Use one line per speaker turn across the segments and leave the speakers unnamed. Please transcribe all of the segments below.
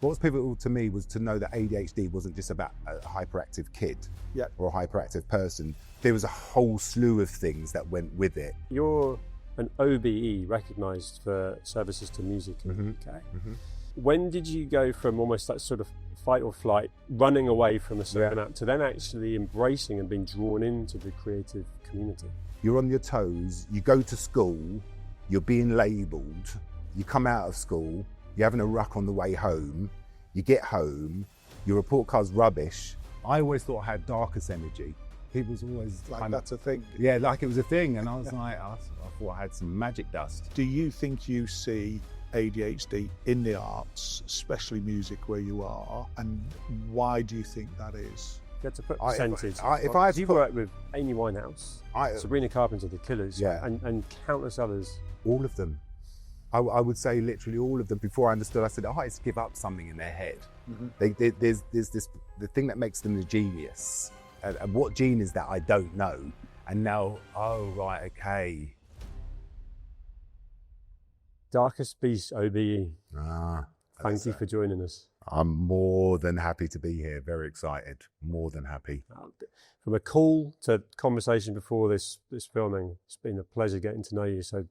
What was pivotal to me was to know that ADHD wasn't just about a hyperactive kid or a hyperactive person. There was a whole slew of things that went with it.
You're an OBE, recognised for services to music in the UK. When did you go from almost that sort of fight or flight, running away from a certain app, to then actually embracing and being drawn into the creative community?
You're on your toes, you go to school, you're being labelled, you come out of school, you're having a ruck on the way home, you get home, your report card's rubbish. I always thought I had Darcus energy. People was always
like that's a thing.
Yeah, like it was a thing, and I was like, I thought I had some magic dust.
Do you think you see ADHD in the arts, especially music where you are, and why do you think that is?
You had to put percentage.
If I had
you worked with Amy Winehouse, Sabrina Carpenter, The Killers,
yeah,
and countless others.
All of them. I would say literally all of them. Before I understood, I said, artists give up something in their head. There's this, the thing that makes them a genius. And what gene is that, I don't know. And now, oh, right, okay.
Darcus Beese OBE. Thank you for joining us.
I'm more than happy to be here. Very excited. More than happy.
From a call to conversation before this filming, it's been a pleasure getting to know you. So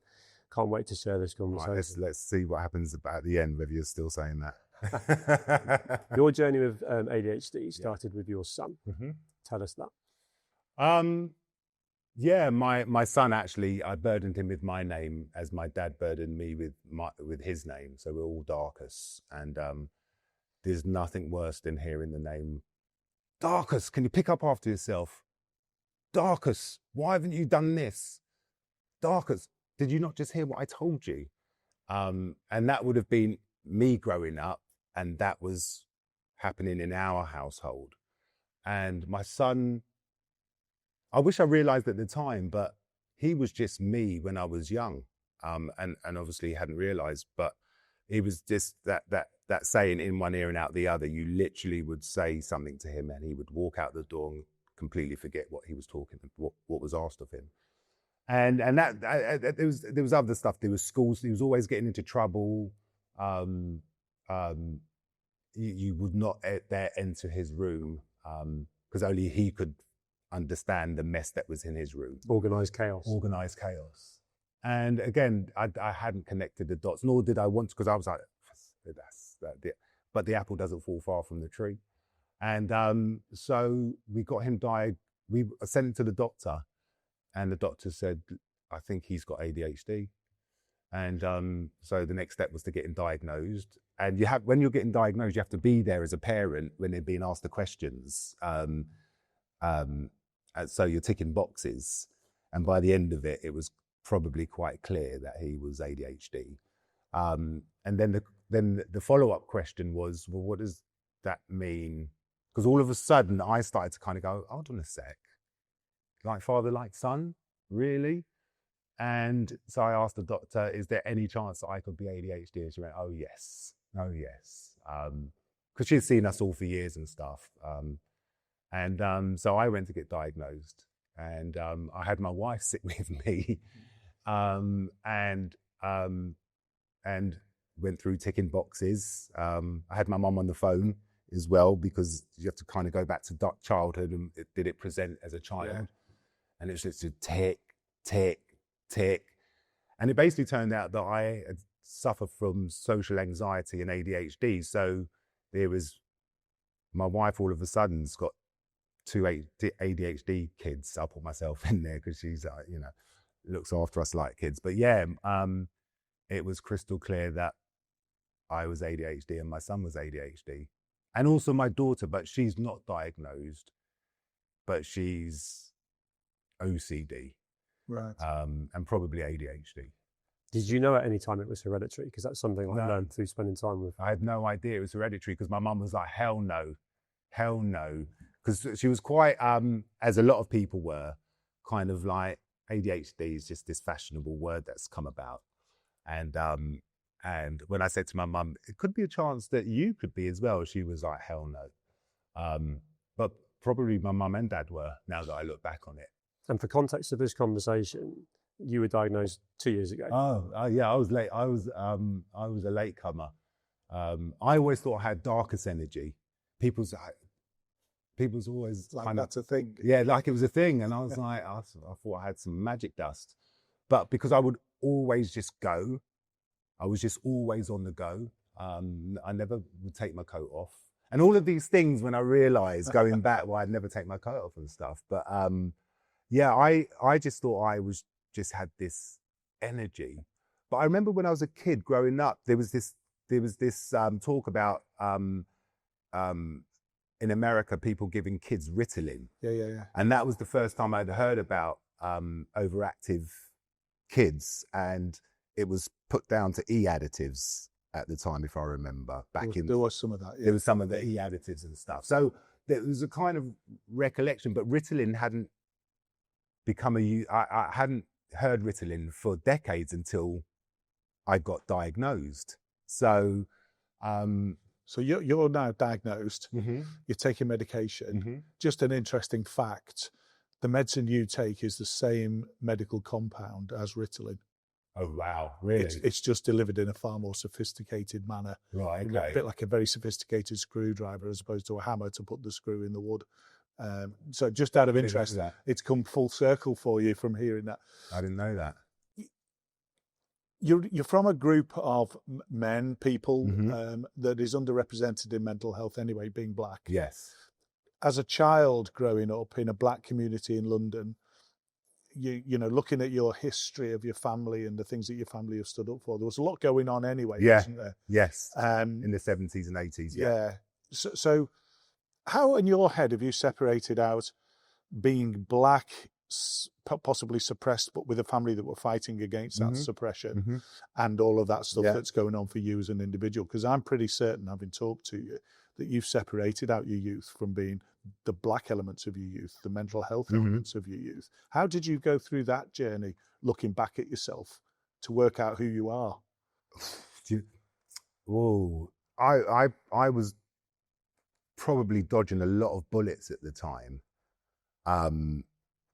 can't wait to share this conversation.
Right, let's see what happens at the end, whether you're still saying that.
Your journey with ADHD started with your son. Tell us that.
Yeah, my son, actually, I burdened him with my name as my dad burdened me with his name. So we're all Darcus, and there's nothing worse than hearing the name Darcus. Can you pick up after yourself? Darcus, why haven't you done this? Darcus, did you not just hear what I told you? And that would have been me growing up, and that was happening in our household. And my son, I wish I realized at the time, but he was just me when I was young. And obviously hadn't realized, but it was just that saying, in one ear and out the other. You literally would say something to him and he would walk out the door and completely forget what he was talking, what was asked of him. And that there was other stuff. There was schools. He was always getting into trouble. You would not dare enter his room because only he could understand the mess that was in his room.
Organised chaos.
Organised chaos. And again, I hadn't connected the dots, nor did I want to, because I was like, but the apple doesn't fall far from the tree. And so we got him we sent him to the doctor, and the doctor said, I think he's got ADHD. And so the next step was to get him diagnosed. And when you're getting diagnosed, you have to be there as a parent when they're being asked the questions. So you're ticking boxes. And by the end of it, it was probably quite clear that he was ADHD. And then the follow-up question was, well, what does that mean? Because all of a sudden I started to kind of go, hold on a sec. Like father, like son, really? And so I asked the doctor, is there any chance that I could be ADHD? And she went, oh yes. Because she'd seen us all for years and stuff. So I went to get diagnosed, and I had my wife sit with me, and went through ticking boxes. I had my mum on the phone as well, because you have to kind of go back to childhood and did it present as a child? Yeah. And it's just a tick, tick, tick. And it basically turned out that I had suffered from social anxiety and ADHD. So there was, my wife all of a sudden's got 2 ADHD kids. I'll put myself in there because she's, looks after us like kids. But yeah, it was crystal clear that I was ADHD and my son was ADHD. And also my daughter, but she's not diagnosed, but she's OCD.
Right.
And probably ADHD.
Did you know at any time it was hereditary? Because that's something I learned through spending time with.
I had no idea it was hereditary, because my mum was like, hell no. Because she was quite, as a lot of people were, kind of like, ADHD is just this fashionable word that's come about. And when I said to my mum, it could be a chance that you could be as well, she was like, hell no. But probably my mum and dad were, now that I look back on it.
And for context of this conversation, you were diagnosed 2 years ago.
Oh yeah, I was late. I was a latecomer. I always thought I had Darcus energy. People's always
Like
kind of,
that's a thing.
yeah, like it was a thing. And I was like, I thought I had some magic dust. But because I would always just go, I was just always on the go. I never would take my coat off. And all of these things, when I realized going back, well, I'd never take my coat off and stuff. But yeah, I just thought I was just had this energy. But I remember when I was a kid growing up, there was this talk about in America, people giving kids Ritalin.
Yeah.
And that was the first time I'd heard about overactive kids, and it was put down to E additives at the time, if I remember.
There was some of that. Yeah.
There was some of the E additives and stuff. So there was a kind of recollection, but Ritalin hadn't become I hadn't heard Ritalin for decades until I got diagnosed. So
so you're now diagnosed.
Mm-hmm.
You're taking medication.
Mm-hmm.
Just an interesting fact: the medicine you take is the same medical compound as Ritalin.
Oh wow! Really?
It's just delivered in a far more sophisticated manner.
Right. Okay.
A bit like a very sophisticated screwdriver, as opposed to a hammer to put the screw in the wood. So just out of interest, it's come full circle for you from hearing that.
I didn't know that.
You're from a group of people
Mm-hmm.
that is underrepresented in mental health anyway, being black.
Yes.
As a child growing up in a black community in London, you know, looking at your history of your family and the things that your family have stood up for, there was a lot going on anyway, wasn't there?
Yes. In the 70s and 80s. Yeah.
So how in your head have you separated out being black, possibly suppressed, but with a family that were fighting against that suppression and all of that stuff that's going on for you as an individual? Because I'm pretty certain, having talked to you, that you've separated out your youth from being the black elements of your youth, the mental health elements of your youth. How did you go through that journey, looking back at yourself, to work out who you are?
Whoa. I was probably dodging a lot of bullets at the time,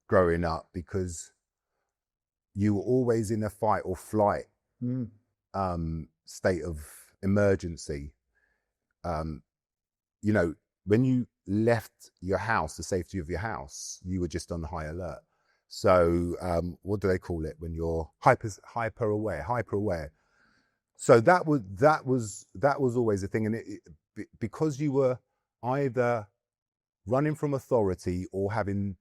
growing up, because you were always in a fight or flight state of emergency. You know, when you left your house, the safety of your house, you were just on high alert. So what do they call it when you're hyper aware? So that was always a thing, and because you were either running from authority or having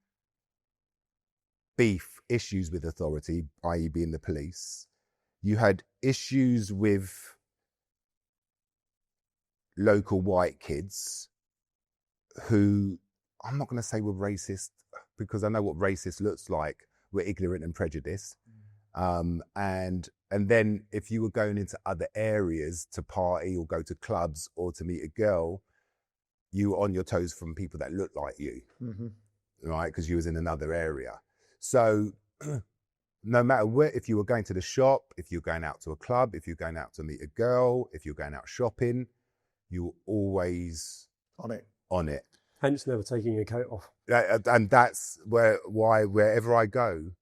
issues with authority, i.e. being the police, you had issues with local white kids who, I'm not going to say were racist, because I know what racist looks like. We're ignorant and prejudiced. And then if you were going into other areas to party or go to clubs or to meet a girl, you were on your toes from people that looked like you, right? Because you was in another area. So no matter where, if you were going to the shop, if you're going out to a club, if you're going out to meet a girl, if you're going out shopping, you were always on it.
Hence never taking your coat off.
And that's why wherever I go,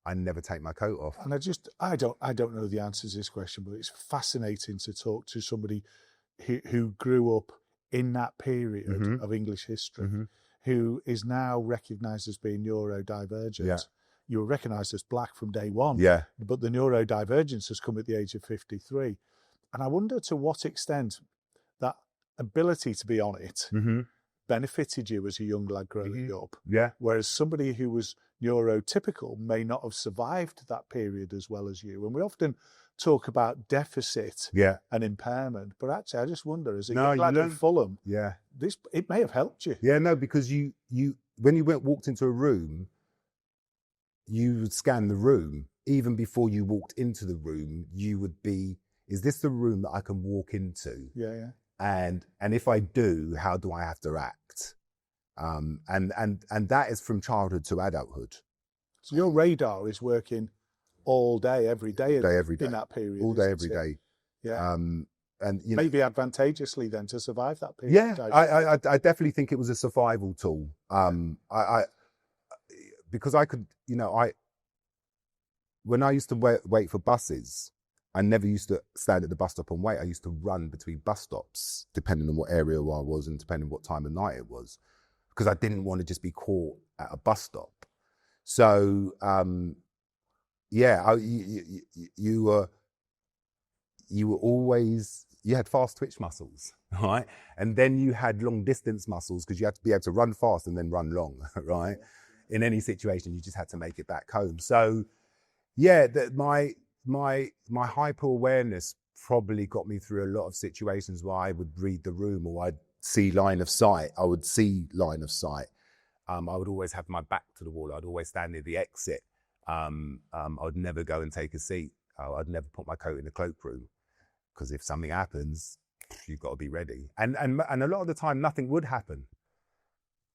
I never take my coat off.
And I don't know the answer to this question, but it's fascinating to talk to somebody who grew up in that period of English history, who is now recognised as being neurodivergent. Yeah. You were recognised as black from day one, but the neurodivergence has come at the age of 53. And I wonder to what extent that ability to be on it benefited you as a young lad growing up.
Yeah.
Whereas somebody who was neurotypical may not have survived that period as well as you. And we often talk about deficit and impairment, but actually I just wonder, as a young lad in Fulham, it may have helped you.
Yeah, no, because you when you walked into a room, you would scan the room. Even before you walked into the room, you would be, is this the room that I can walk into?
Yeah.
And if I do, how do I have to act? And that is from childhood to adulthood.
So your radar is working all day, every day in that period.
All day, every day.
Yeah.
And you know,
maybe advantageously then to survive that period.
Yeah, I definitely think it was a survival tool. Because I could, you know, when I used to wait for buses, I never used to stand at the bus stop and wait. I used to run between bus stops, depending on what area I was and depending on what time of night it was, because I didn't want to just be caught at a bus stop. So, you were always, you had fast twitch muscles, right? And then you had long distance muscles because you had to be able to run fast and then run long, right? In any situation, you just had to make it back home. So, yeah, my hyper awareness probably got me through a lot of situations where I would read the room or I'd see line of sight. I would see line of sight. I would always have my back to the wall. I'd always stand near the exit. I would never go and take a seat. I'd never put my coat in the cloakroom because if something happens, you've got to be ready. And a lot of the time, nothing would happen.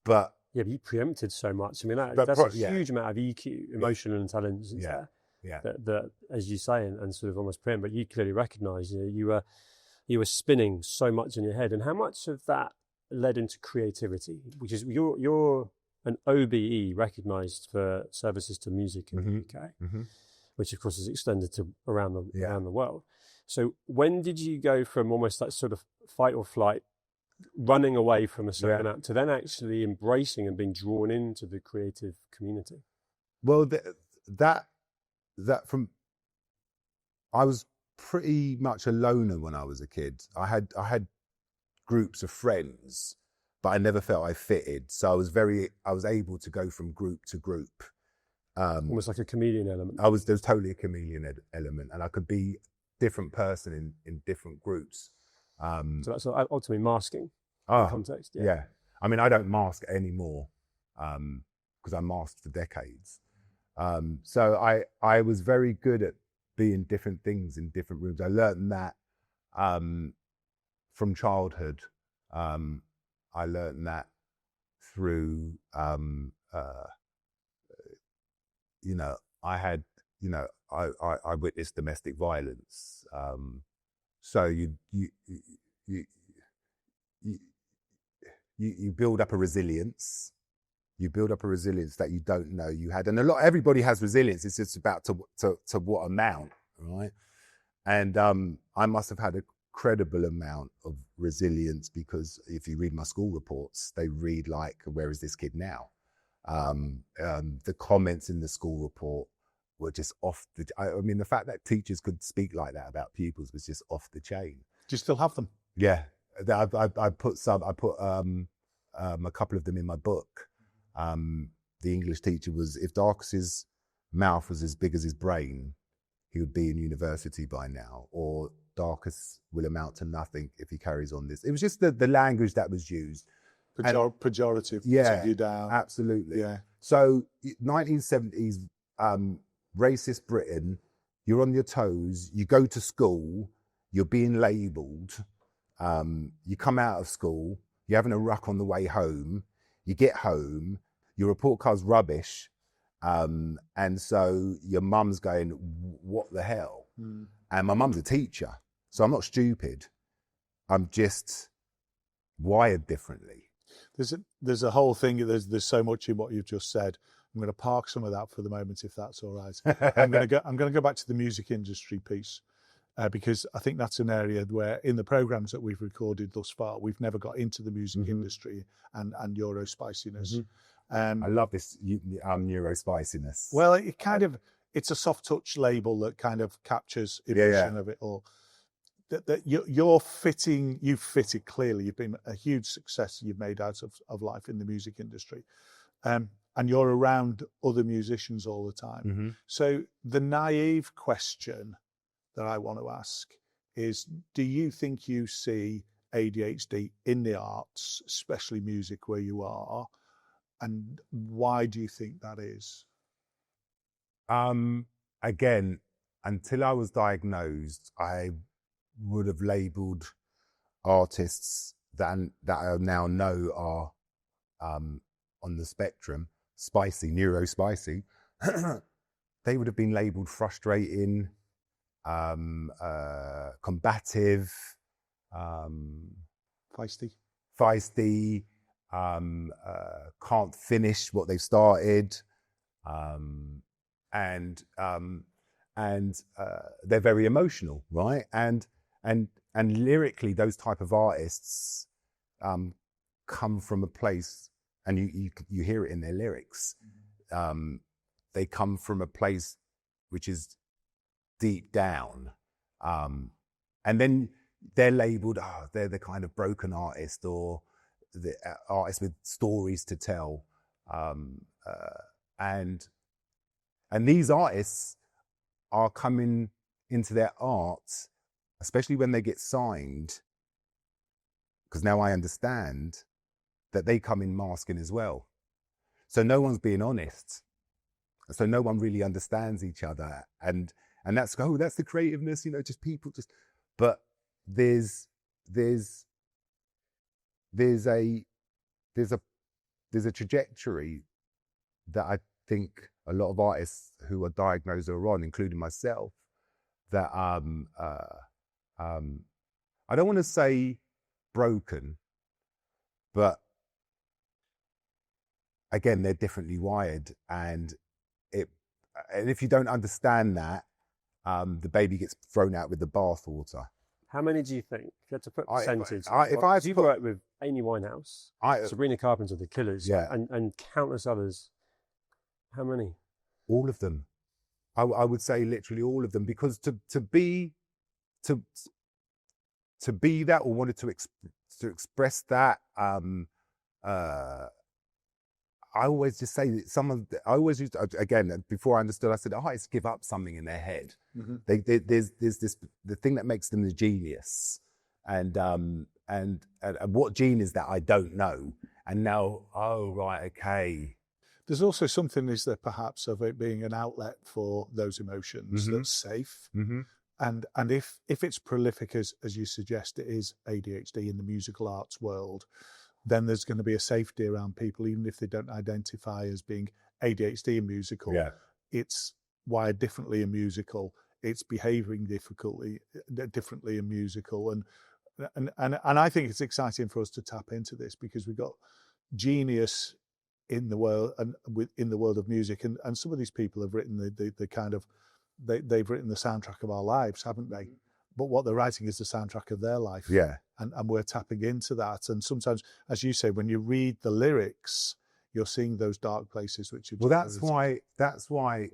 But
yeah, but you preempted so much. I mean, that's a huge amount of EQ, emotional intelligence there.
Yeah.
That, as you say, and sort of almost preempt. But you clearly recognise you were spinning so much in your head, and how much of that led into creativity, which is you're an OBE recognised for services to music in the UK, which of course is extended to around the world. So when did you go from almost that sort of fight or flight, running away from a certain act, to then actually embracing and being drawn into the creative community?
Well, I was pretty much a loner when I was a kid. I had groups of friends, but I never felt I fitted. So I was able to go from group to group.
Almost like a chameleon element.
There was totally a chameleon element, and I could be different person in different groups.
So that's ultimately masking in context.
Yeah. I mean, I don't mask anymore because I masked for decades. So I was very good at being different things in different rooms. I learned that from childhood. I learned that through, I witnessed domestic violence. So you build up a resilience. You build up a resilience that you don't know you had, and everybody has resilience. It's just about to what amount, right? And I must have had a credible amount of resilience, because if you read my school reports, they read like, "Where is this kid now?" The comments in the school report were just off the. I mean, the fact that teachers could speak like that about pupils was just off the chain.
Do you still have them?
Yeah, I put some. I put a couple of them in my book. The English teacher was, if Darcus's mouth was as big as his brain, he would be in university by now, or Darcus will amount to nothing if he carries on this. It was just the language that was used.
Pejorative,
yeah,
you down.
Absolutely.
Yeah.
So 1970s, racist Britain, you're on your toes, you go to school, you're being labelled, you come out of school, you're having a ruck on the way home, you get home, your report card's rubbish, and so your mum's going, "What the hell?" And my mum's a teacher, so I'm not stupid. I'm just wired differently.
There's a whole thing. There's so much in what you've just said. I'm going to park some of that for the moment, if that's all right. I'm going to go back to the music industry piece, because I think that's an area where, in the programs that we've recorded thus far, we've never got into the music industry and neurospiciness.
I love this neurospiciness.
Well, it's a soft touch label that kind of captures emotion of it all. That you've fitted clearly. You've been a huge success you've made out of life in the music industry. And you're around other musicians all the time. So the naive question that I want to ask is, do you think you see ADHD in the arts, especially music where you are? And why do you think that is?
Again, until I was diagnosed, I would have labelled artists that I now know are on the spectrum, neurospicy. They would have been labelled frustrating, combative, feisty, can't finish what they've started, and they're very emotional, right? And lyrically, those type of artists come from a place, and you hear it in their lyrics. They come from a place which is deep down, and then they're labelled, they're the kind of broken artist, or the artist with stories to tell, and these artists are coming into their art, especially when they get signed, because now I understand that they come in masking as well. So no one's being honest. So no one really understands each other, and that's the creativeness, just people just. But there's a trajectory that I think a lot of artists who are diagnosed are on, including myself, that I don't want to say broken, but again, they're differently wired, and if you don't understand that, the baby gets thrown out with the bathwater.
How many do you think? If you had to put percentage, you've worked with Amy Winehouse, Sabrina Carpenter, The Killers, and countless others. How many?
All of them. I would say literally all of them, because to be that, or wanted to express that, I always just say that I always used to, again, before I understood, I said, it's give up something in their head. Mm-hmm. There's this, the thing that makes them the genius, and what gene is that, I don't know. And now, okay.
There's also something, is there perhaps, of it being an outlet for those emotions, mm-hmm. that's safe. Mm-hmm. And if it's prolific, as you suggest it is, ADHD in the musical arts world, then there's going to be a safety around people, even if they don't identify as being ADHD in musical. Yeah. It's wired differently in musical. It's behaving differently in musical. And I think it's exciting for us to tap into this, because we've got genius in the world, and in the world of music. And some of these people have written the kind of, they've written the soundtrack of our lives, haven't they? But what they're writing is the soundtrack of their life. Yeah. And we're tapping into that. And sometimes, as you say, when you read the lyrics, you're seeing those dark places, which are...
Well, that's why,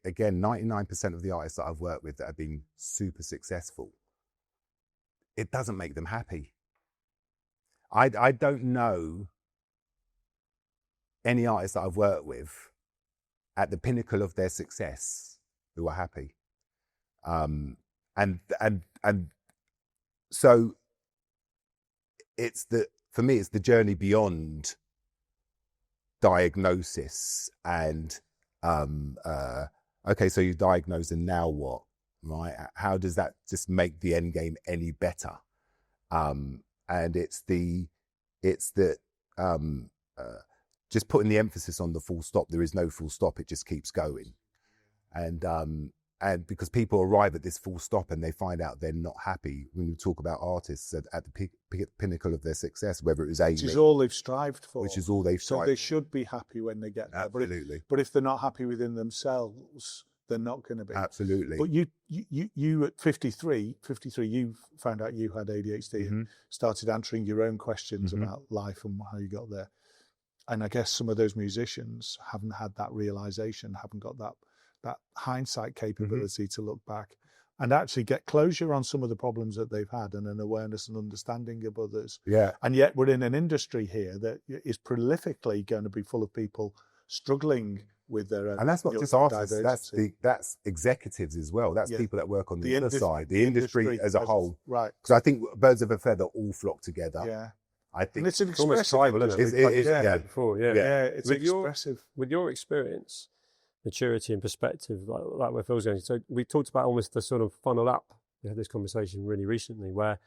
again, 99% of the artists that I've worked with that have been super successful, it doesn't make them happy. I don't know any artist that I've worked with at the pinnacle of their success who are happy. And so for me, it's the journey beyond diagnosis and, okay, so you diagnose, and now what, right? How does that just make the end game any better? And it's just putting the emphasis on the full stop. There is no full stop. It just keeps going. And because people arrive at this full stop and they find out they're not happy, when you talk about artists at the pinnacle of their success, whether it was Amy.
Which is all they've strived for.
Which is all they've strived for.
So they should be happy when they get there.
Absolutely.
But if they're not happy within themselves, they're not going to be.
Absolutely.
But you at 53, you found out you had ADHD, mm-hmm. and started answering your own questions, mm-hmm. about life and how you got there. And I guess some of those musicians haven't had that realization, haven't got that hindsight capability, mm-hmm. to look back and actually get closure on some of the problems that they've had, and an awareness and understanding of others. Yeah. And yet we're in an industry here that is prolifically going to be full of people struggling with their own.
And that's not just artists, that's executives as well. That's people that work on the other side, the industry as a whole.
Right.
Because I think birds of a feather all flock together.
Yeah.
I think
and it's an
almost tribal, isn't it?
It's expressive.
With your experience, maturity and perspective, like where Phil's going. So we talked about almost the sort of funnel up. We had this conversation really recently where,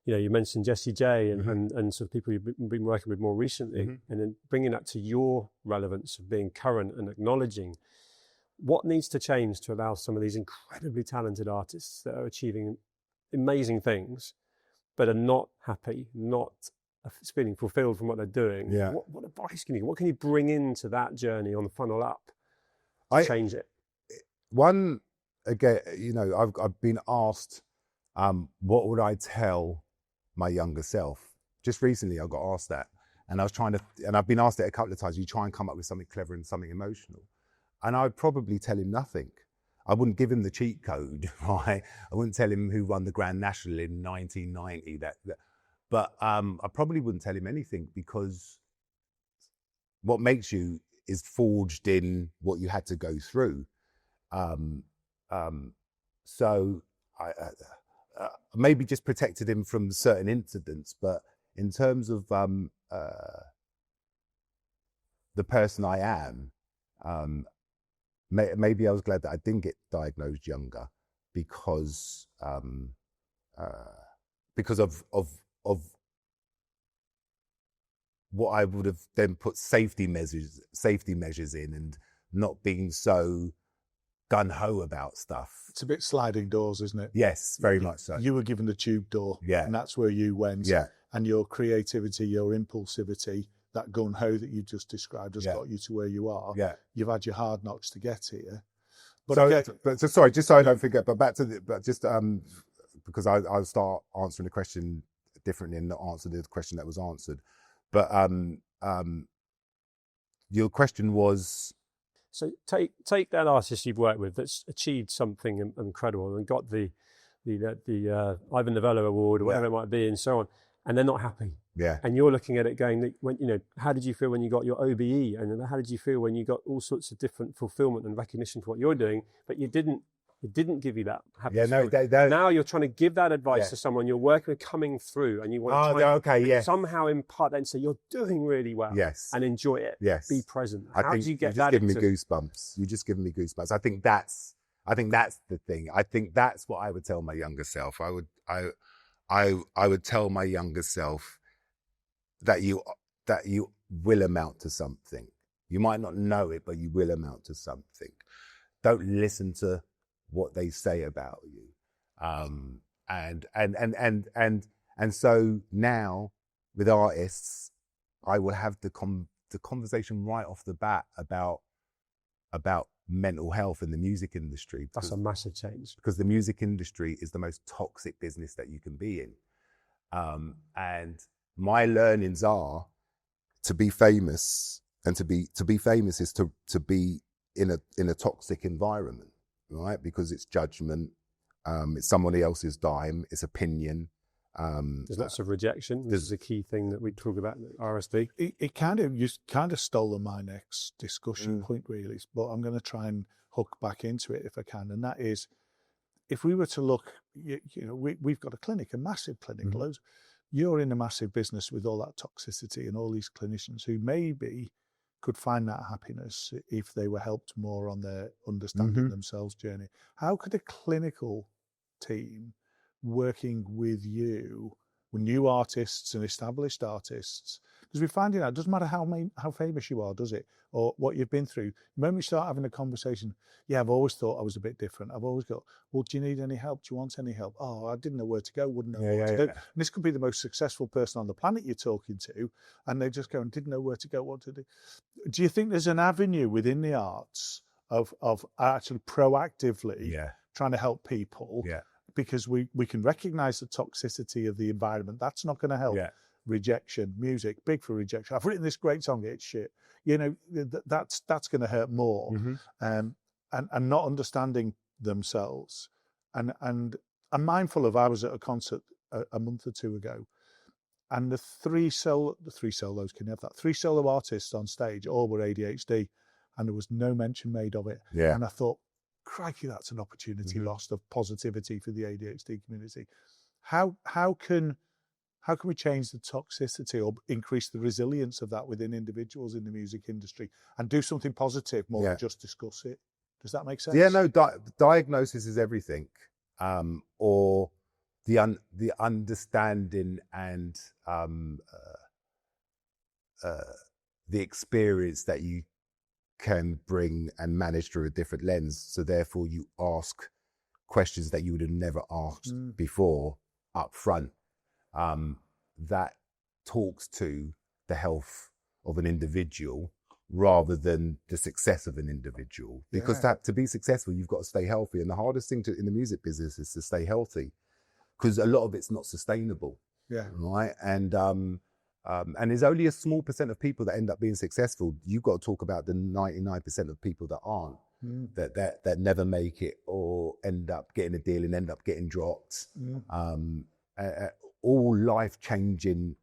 you mentioned Jessie J and, mm-hmm. and sort of people you've been working with more recently, mm-hmm. and then bringing that to your relevance of being current and acknowledging what needs to change to allow some of these incredibly talented artists that are achieving amazing things, but are not happy, not feeling fulfilled from what they're doing. Yeah. What advice can you give? What can you bring into that journey on the funnel up? Change it.
one again, you know, I've been asked, what would I tell my younger self? Just recently, I got asked that, and I was trying to, and I've been asked it a couple of times. You try and come up with something clever and something emotional, and I'd probably tell him nothing. I wouldn't give him the cheat code, right? I wouldn't tell him who won the Grand National in 1990. But I probably wouldn't tell him anything, because what makes you is forged in what you had to go through. So I maybe just protected him from certain incidents, but in terms of the person I am, maybe I was glad that I didn't get diagnosed younger, because of what I would have then put safety measures in, and not being so gun-ho about stuff.
It's a bit sliding doors, isn't it?
Yes, very much so.
You were given the tube door, and that's where you went.
Yeah.
And your creativity, your impulsivity, that gun-ho that you just described has got you to where you are.
Yeah.
You've had your hard knocks to get here. But
sorry, just so I don't forget, but back to because I'll start answering the question differently and not answer the question that was answered. But your question was,
so take that artist you've worked with that's achieved something incredible and got the Ivan Novello Award or whatever it might be, and so on, and they're not happy.
Yeah.
And you're looking at it going, how did you feel when you got your OBE, and how did you feel when you got all sorts of different fulfillment and recognition for what you're doing, but it didn't give you that happiness. Now you're trying to give that advice to someone you're working with coming through, and you want to somehow impart that and say you're doing really well.
Yes.
And enjoy it.
Yes.
Be present.
How do you get that? You're just giving me goosebumps. I think that's the thing. I think that's what I would tell my younger self. I would tell my younger self that you will amount to something. You might not know it, but you will amount to something. Don't listen to what they say about you. And so now with artists, I will have the conversation right off the bat about mental health in the music industry.
That's a massive change.
Because the music industry is the most toxic business that you can be in. And my learnings are to be famous, and to be famous is to be in a toxic environment, right? Because it's judgment, it's somebody else's dime, it's opinion.
There's lots of rejection. This is a key thing that we talk about at RSD.
You kind of stolen my next discussion point, really, but I'm going to try and hook back into it if I can. And that is, if we were to look, we've got a clinic, a massive clinic, loads. You're in a massive business with all that toxicity and all these clinicians who maybe could find that happiness if they were helped more on their understanding themselves journey. How could a clinical team working with you, with new artists and established artists, because we're finding out it doesn't matter how famous you are, does it, or what you've been through. When we start having a conversation, I've always thought I was a bit different. I've always got, well, do you need any help? Do you want any help? Oh, I didn't know where to go, wouldn't know what to do. And this could be the most successful person on the planet you're talking to, and they just go and didn't know where to go, what to do. Do you think there's an avenue within the arts of actually proactively trying to help people? Yeah. Because we can recognize the toxicity of the environment. That's not going to help. Rejection, music, big for rejection. I've written this great song, it's shit. That's going to hurt more. And not understanding themselves. And I'm mindful of, I was at a concert a month or two ago, and the three solo artists on stage all were ADHD, and there was no mention made of it. Yeah. And I thought, crikey, that's an opportunity lost of positivity for the ADHD community. How can we change the toxicity or increase the resilience of that within individuals in the music industry and do something positive more than just discuss it? Does that make sense?
Yeah, no, diagnosis is everything, or the understanding and the experience that you can bring and manage through a different lens. So therefore you ask questions that you would have never asked before up front. That talks to the health of an individual rather than the success of an individual. Because to be successful, you've got to stay healthy. And the hardest thing in the music business is to stay healthy, because a lot of it's not sustainable.
Yeah.
Right. And there's only a small % of people that end up being successful. You've got to talk about the 99% of people that aren't, that never make it, or end up getting a deal and end up getting dropped. All life-changing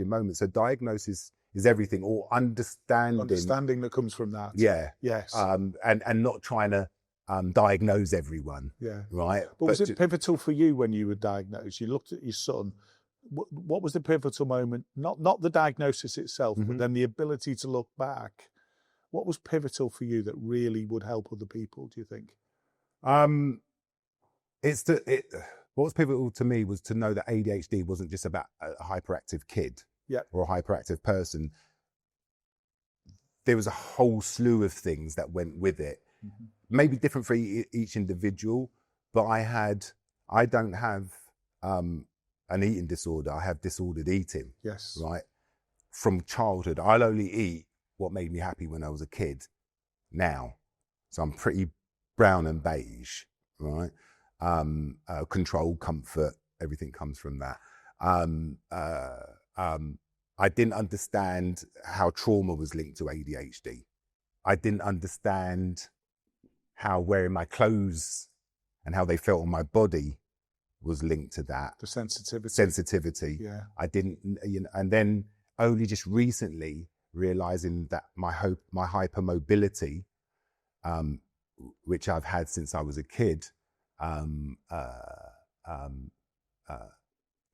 moments. So diagnosis is everything, or understanding
that comes from that.
Yeah.
Yes.
And not trying to diagnose everyone.
Yeah.
Right.
But was it pivotal for you when you were diagnosed? You looked at your son. What was the pivotal moment? Not the diagnosis itself, but then the ability to look back. What was pivotal for you that really would help other people, do you think?
What was pivotal to me was to know that ADHD wasn't just about a hyperactive kid or a hyperactive person. There was a whole slew of things that went with it. Maybe different for each individual, but I don't have an eating disorder. I have disordered eating.
Yes.
Right. From childhood, I'll only eat what made me happy when I was a kid now. So I'm pretty brown and beige, right? Control, comfort, everything comes from that. I didn't understand how trauma was linked to ADHD. I didn't understand how wearing my clothes and how they felt on my body was linked to that.
The
sensitivity.
Yeah.
I didn't, and then only just recently realizing that my hypermobility, which I've had since I was a kid,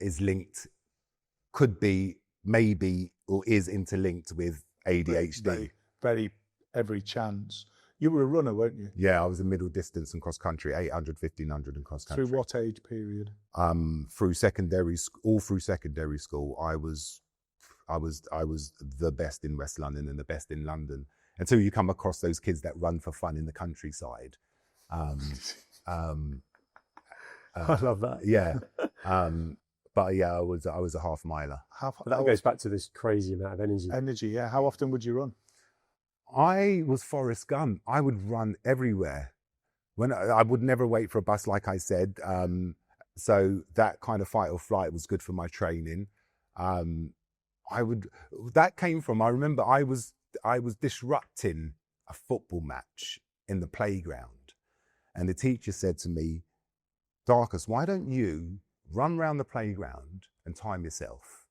is linked, could be, maybe, or is interlinked with ADHD.
Very every chance. You were a runner, weren't you?
Yeah, I was a middle distance and cross country, 800, 1500 and cross country.
Through what age period?
Through secondary, all through secondary school, I was the best in West London and the best in London, until you come across those kids that run for fun in the countryside.
I love that.
Yeah. But yeah, I was a half miler.
That goes back to this crazy amount of energy.
Energy, yeah. How often would you run?
I was Forrest Gump. I would run everywhere. When I would never wait for a bus, like I said. So that kind of fight or flight was good for my training. That came from, I remember I was disrupting a football match in the playground, and the teacher said to me, "Darcus, why don't you run around the playground and time yourself,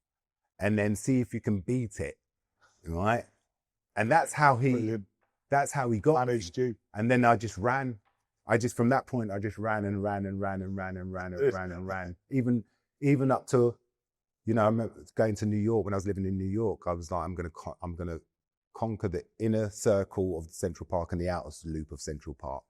and then see if you can beat it," right? And that's how he got
managed you.
And then I just ran. From that point, I just ran and ran and ran and ran and ran and ran and ran. Even up to, I remember going to New York when I was living in New York. I was like, I'm gonna conquer the inner circle of Central Park and the outer loop of Central Park,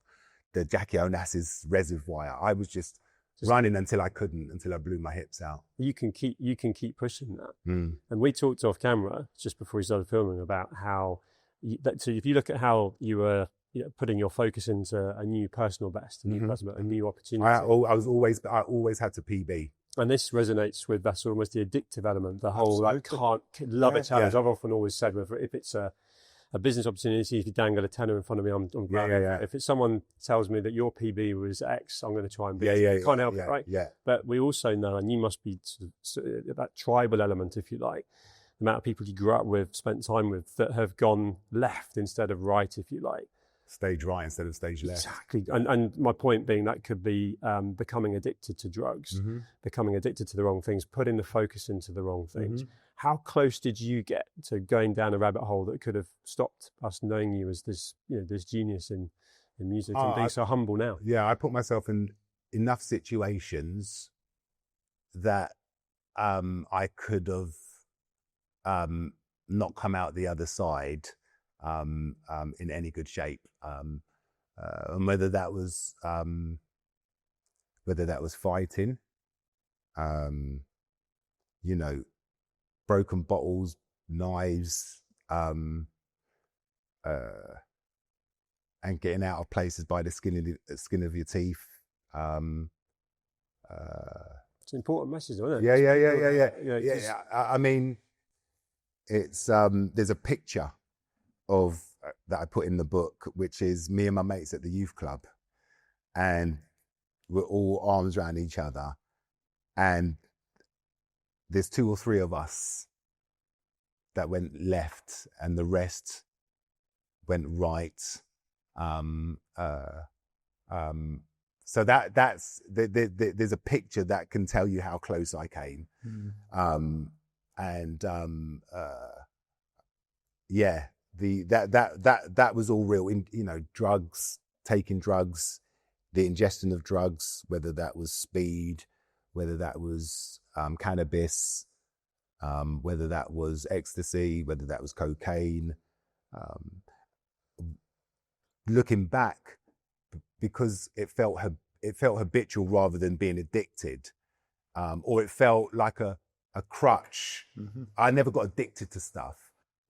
the Jackie Onassis Reservoir. I was just running until I couldn't, until I blew my hips out.
You can keep pushing that. And we talked off camera just before we started filming about how, so if you look at how you were putting your focus into a new personal best, a new opportunity. I
always had to PB.
And this resonates with that's almost the addictive element, the whole it challenge. Yeah. I've often always said, if it's a business opportunity, if you dangle a tenner in front of me, I'm glad. If it's someone tells me that your PB was X, I'm going to try and beat it. Can't help it, right?
Yeah.
But we also know, and you must be that tribal element, if you like, the amount of people you grew up with, spent time with, that have gone left instead of right, if you like.
Stage right instead of stage left.
Exactly. And my point being that could be becoming addicted to drugs, becoming addicted to the wrong things, putting the focus into the wrong things. How close did you get to going down a rabbit hole that could have stopped us knowing you as this, this genius in music and being so humble now?
Yeah, I put myself in enough situations that I could have not come out the other side in any good shape, and whether that was fighting, broken bottles, knives, and getting out of places by the skin of your teeth.
It's an important message, isn't it?
Yeah. I mean, it's there's a picture that I put in the book, which is me and my mates at the youth club, and we're all arms around each other, and there's 2 or 3 of us that went left and the rest went right. So that's there's a picture that can tell you how close I came. That was all real. Drugs, taking drugs, the ingestion of drugs, whether that was speed, whether that was cannabis, whether that was ecstasy, whether that was cocaine. Looking back, because it felt habitual rather than being addicted, or it felt like a crutch. I never got addicted to stuff.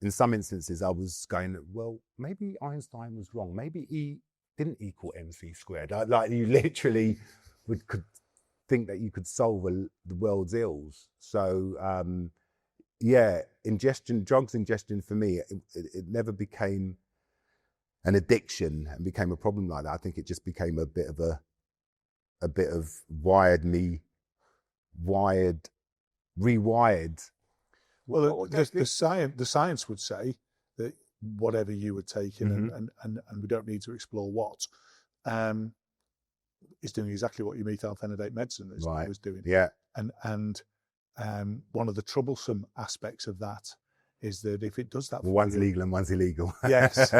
In some instances, I was going, well, maybe Einstein was wrong. Maybe E didn't equal MC squared. Like you literally could think that you could solve the world's ills. So, drugs ingestion for me, it never became an addiction and became a problem like that. I think it just became a bit of rewired.
Well, the science would say that whatever you were taking, and we don't need to explore what, is doing exactly what your methylphenidate medicine was doing.
Yeah.
And one of the troublesome aspects of that is that if it does that,
one's legal and one's illegal.
Yes.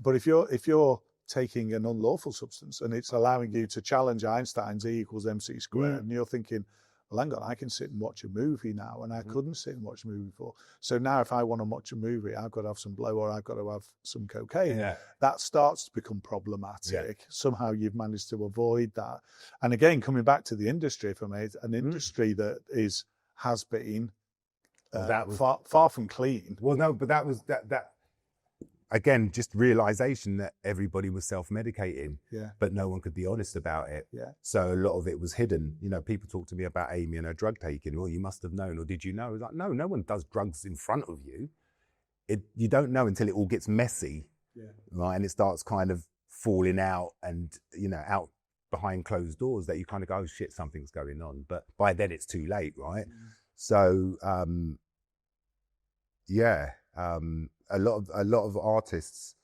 But if you're taking an unlawful substance and it's allowing you to challenge Einstein's E equals MC squared, and you're thinking, well, hang on, I can sit and watch a movie now, and I couldn't sit and watch a movie before. So now if I want to watch a movie, I've got to have some blow or I've got to have some cocaine. Yeah. That starts to become problematic. Yeah. Somehow you've managed to avoid that. And again, coming back to the industry, for me, an industry that has been far from clean.
Well, no, but that was that. Again, just realization that everybody was self-medicating, but no one could be honest about it. Yeah. So a lot of it was hidden. People talk to me about Amy and her drug taking. Well, you must have known, or did you know? I was like, no one does drugs in front of you. You don't know until it all gets messy, right? And it starts kind of falling out and, out behind closed doors that you kind of go, oh shit, something's going on. But by then it's too late, right? So, a lot of artists,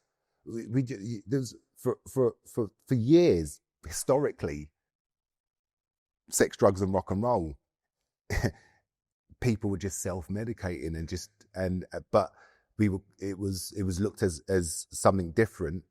there's for years historically, sex, drugs, and rock and roll. People were just self-medicating but it was looked as something different,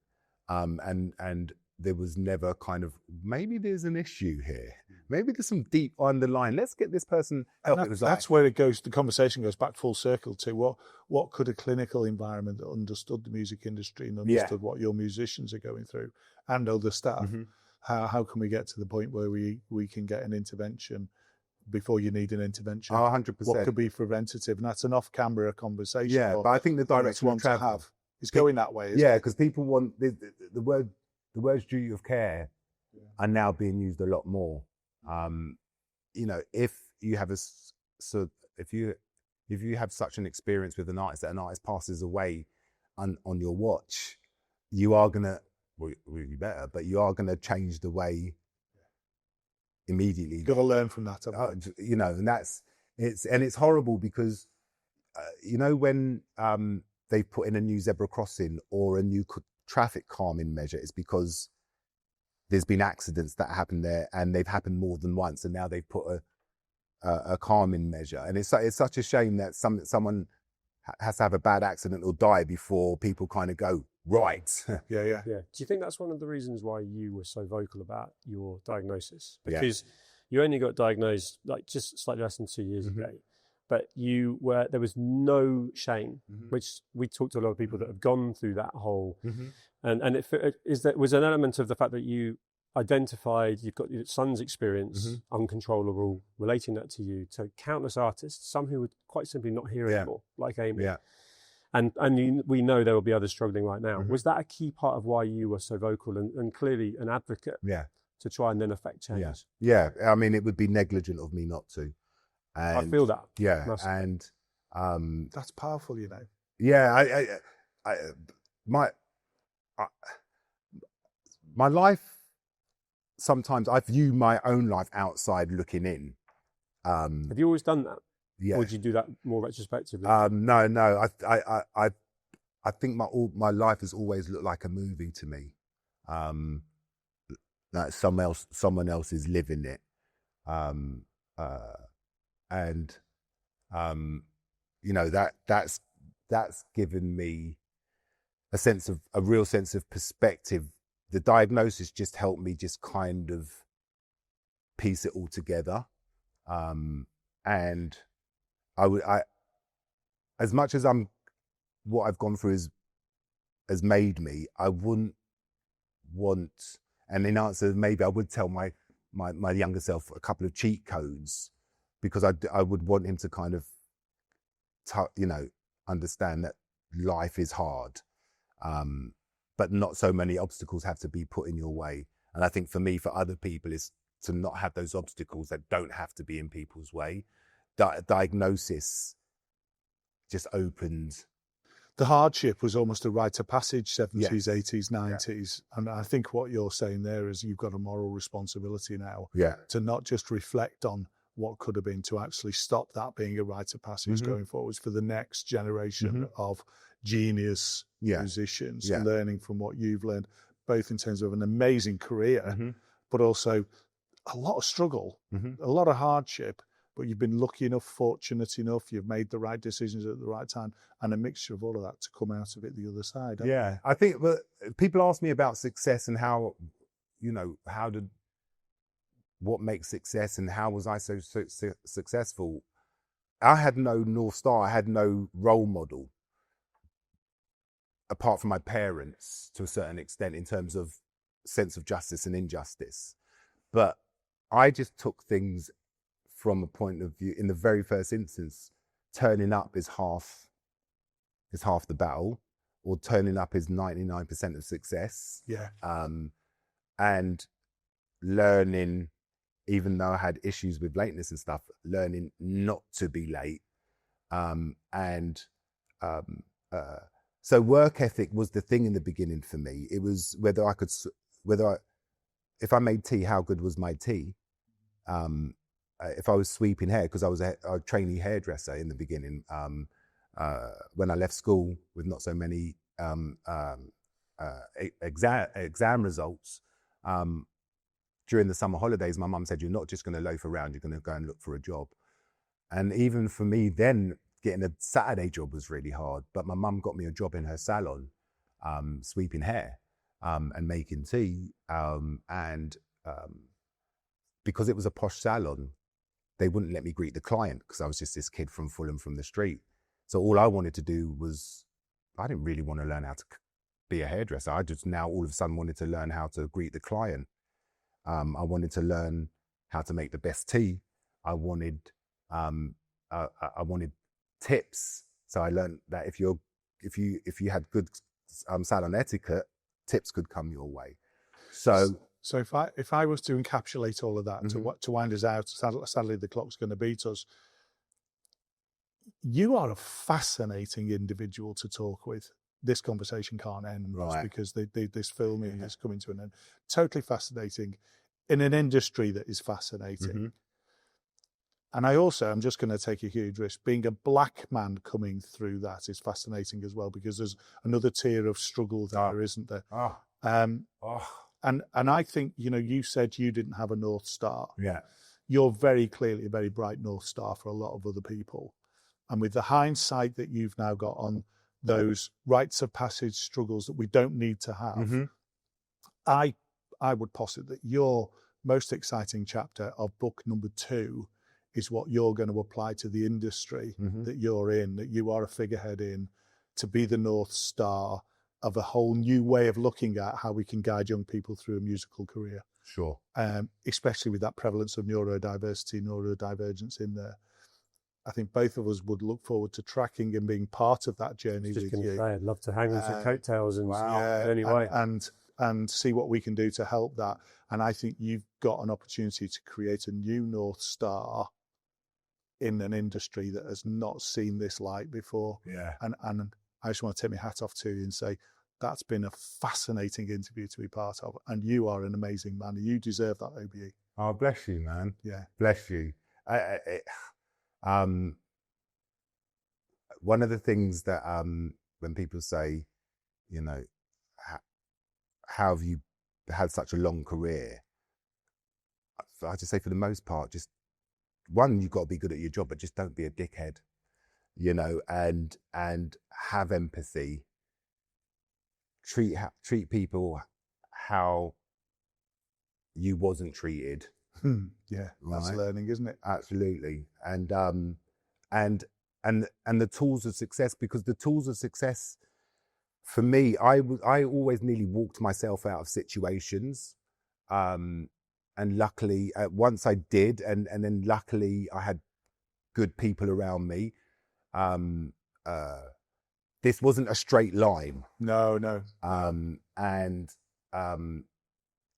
and there was never kind of, maybe there's an issue here. Maybe there's some deep underlying, let's get this person help.
That's where it goes, the conversation goes back full circle to what could a clinical environment that understood the music industry and understood what your musicians are going through and other staff, how can we get to the point where we can get an intervention before you need an intervention?
100%.
What could be preventative? And that's an off-camera conversation.
Yeah, but I think the direction we travel
is going that way.
Because people want the words duty of care are now being used a lot more. If you have if you have such an experience with an artist that an artist passes away on your watch, you are gonna, you better, but you are gonna change the way immediately.
You've got to learn from that.
And it's horrible because when they put in a new zebra crossing or a new traffic calming measure, it's because there's been accidents that happen there, and they've happened more than once, and now they've put a calming measure. And it's such a shame that someone has to have a bad accident or die before people kind of go, right.
Yeah.
Do you think that's one of the reasons why you were so vocal about your diagnosis? Because you only got diagnosed like just slightly less than 2 years ago, but there was no shame, which we talked to a lot of people that have gone through that whole, and it was an element of the fact that you identified, you've got your son's experience, uncontrollable, relating that to you, to countless artists, some who would quite simply not hear anymore, like Amy. Yeah. And we know there will be others struggling right now. Was that a key part of why you were so vocal and clearly an advocate to try and then affect change?
Yeah. I mean, it would be negligent of me not to. And,
I feel that.
Yeah.
Massively.
And
that's powerful,
Yeah. my my life, sometimes I view my own life outside looking in.
Have you always done that?
Yeah.
Or would you do that more retrospectively?
No. I think my life has always looked like a movie to me. That someone else is living it. You know, that's given me a real sense of perspective. The diagnosis just helped me just kind of piece it all together. And as much as what I've gone through has made me, I wouldn't want, and in answer, maybe I would tell my younger self a couple of cheat codes, because I would want him to kind of, understand that life is hard, but not so many obstacles have to be put in your way. And I think for me, for other people, is to not have those obstacles that don't have to be in people's way. Diagnosis just opened.
The hardship was almost a rite of passage, 70s,
Yes.
80s, 90s. Yeah. And I think what you're saying there is you've got a moral responsibility now to not just reflect on what could have been, to actually stop that being a rite of passage going forwards for the next generation of genius musicians, learning from what you've learned, both in terms of an amazing career, but also a lot of struggle, a lot of hardship. But you've been lucky enough, fortunate enough, you've made the right decisions at the right time, and a mixture of all of that to come out of it the other side.
Yeah, I think people ask me about success and how, what makes success and how was I so successful? I had no North Star, I had no role model, apart from my parents to a certain extent in terms of sense of justice and injustice. But I just took things from a point of view, in the very first instance, turning up is half the battle, or turning up is 99% of success.
Yeah.
And learning, even though I had issues with lateness and stuff, learning not to be late. So work ethic was the thing in the beginning for me. It was if I made tea, how good was my tea? If I was sweeping hair, because I was a trainee hairdresser in the beginning, when I left school with not so many exam results, during the summer holidays, my mum said, you're not just going to loaf around, you're going to go and look for a job. And even for me then, getting a Saturday job was really hard, but my mum got me a job in her salon, sweeping hair and making tea. Because it was a posh salon, they wouldn't let me greet the client because I was just this kid from Fulham from the street. So all I wanted to do was, I didn't really want to learn how to be a hairdresser. I just now all of a sudden wanted to learn how to greet the client. I wanted to learn how to make the best tea. I wanted tips. So I learned that if you had good salon etiquette, tips could come your way. So
if I was to encapsulate all of that to wind us out, sadly the clock's going to beat us. You are a fascinating individual to talk with. This conversation can't end because this filming is coming to an end. Totally fascinating in an industry that is fascinating. And I'm just going to take a huge risk. Being a black man coming through that is fascinating as well, because there's another tier of struggle there, isn't there? And I think, you said you didn't have a North Star.
Yeah.
You're very clearly a very bright North Star for a lot of other people. And with the hindsight that you've now got on those rites of passage struggles that we don't need to have, I would posit that your most exciting chapter of book number 2 is what you're going to apply to the industry that you're in, that you are a figurehead in, to be the North Star of a whole new way of looking at how we can guide young people through a musical career.
Sure.
Especially with that prevalence of neurodiversity, neurodivergence in there. I think both of us would look forward to tracking and being part of that journey with you.
I'd love to hang on to coattails and anyway.
And see what we can do to help that. And I think you've got an opportunity to create a new North Star in an industry that has not seen this light before.
Yeah.
And I just want to take my hat off to you and say, That's been a fascinating interview to be part of, and you are an amazing man. You deserve that OBE.
Oh, bless you, man.
Yeah.
Bless you. One of the things that when people say, you know, how have you had such a long career? I just say, for the most part, just one, you've got to be good at your job, but just don't be a dickhead, you know, and have empathy. Treat people how you wasn't treated.
Yeah, that's learning, isn't it?
Absolutely. And the tools of success, because the tools of success for me, I always nearly walked myself out of situations. And luckily, once I did, and then luckily I had good people around me. This wasn't a straight line.
No.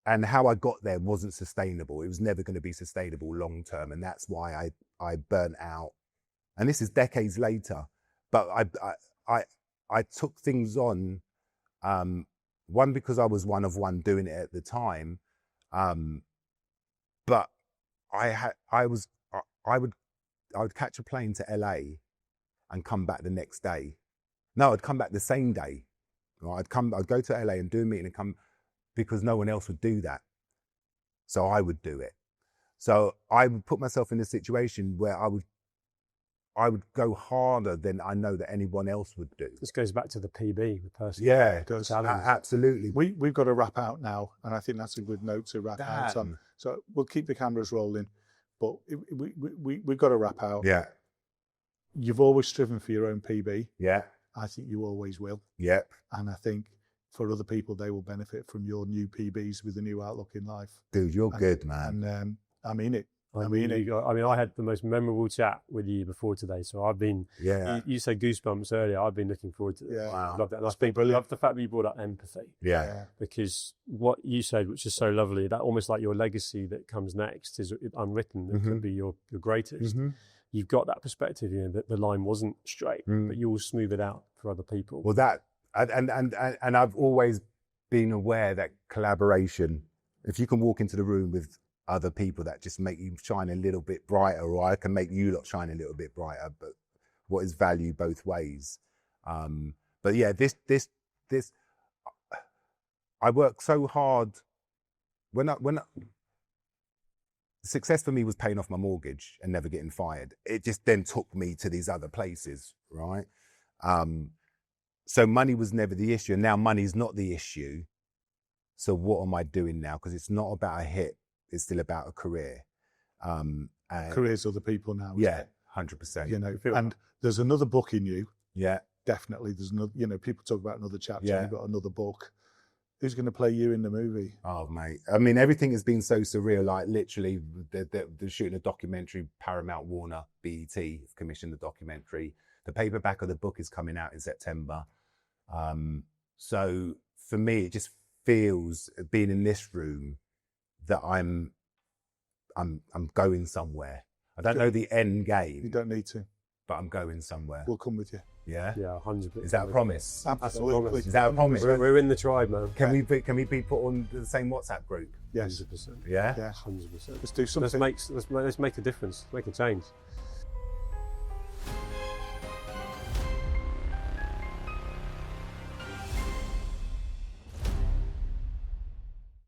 And how I got there wasn't sustainable. It was never going to be sustainable long term, and that's why I burnt out. And this is decades later, but I took things on. One, because I was one of one doing it at the time, but I would catch a plane to LA and come back the next day. No, I'd come back the same day. Right? I'd go to LA and do a meeting and come, because no one else would do that. So I would do it. So I would put myself in a situation where I would go harder than I know that anyone else would do.
This goes back to the PB, the person.
Yeah, it does. Absolutely.
We've got to wrap out now, and I think that's a good note to wrap out on. So we'll keep the cameras rolling, but we've got to wrap out.
Yeah.
You've always striven for your own PB.
Yeah.
I think you always will.
Yep.
And I think for other people, they will benefit from your new PBs with a new outlook in life.
Dude, you're good, man.
And I mean it.
I mean, I had the most memorable chat with you before today. So I've been, you said goosebumps earlier. I've been looking forward to this.
Yeah.
Wow. Love that. And I love the fact that you brought up empathy.
Yeah.
Because what you said, which is so lovely, that almost like your legacy that comes next is unwritten. It could be your greatest. Mm-hmm. You've got that perspective, you know, that the line wasn't straight, but you will smooth it out for other people.
Well, that, and I've always been aware that collaboration, if you can walk into the room with other people that just make you shine a little bit brighter, or I can make you lot shine a little bit brighter, but what is value both ways. But yeah, this, I work so hard when success for me was paying off my mortgage and never getting fired. It just then took me to these other places, right? So money was never the issue, and now money's not the issue. So what am I doing now? Because it's not about a hit, it's still about a career.
Careers other people now.
Yeah, 100%.
You know, and there's another book in you.
Yeah.
Definitely. There's another, you know, people talk about another chapter, you've got another book. Who's going to play you in the movie?
Oh, mate. I mean, everything has been so surreal. Like, literally, they're shooting a documentary. Paramount, Warner, BET have commissioned the documentary. The paperback of the book is coming out in September. So for me, it just feels, being in this room, that I'm going somewhere. I don't know the end game.
You don't need to.
But I'm going somewhere.
We'll come with you.
Yeah?
Yeah, 100%.
Is that a promise?
Absolutely.
Is that a promise?
We're in the tribe, man.
Can we be put on the same WhatsApp group?
Yes.
100%.
Yeah?
Yeah.
100%.
Let's do something.
Let's make a difference. Make a change.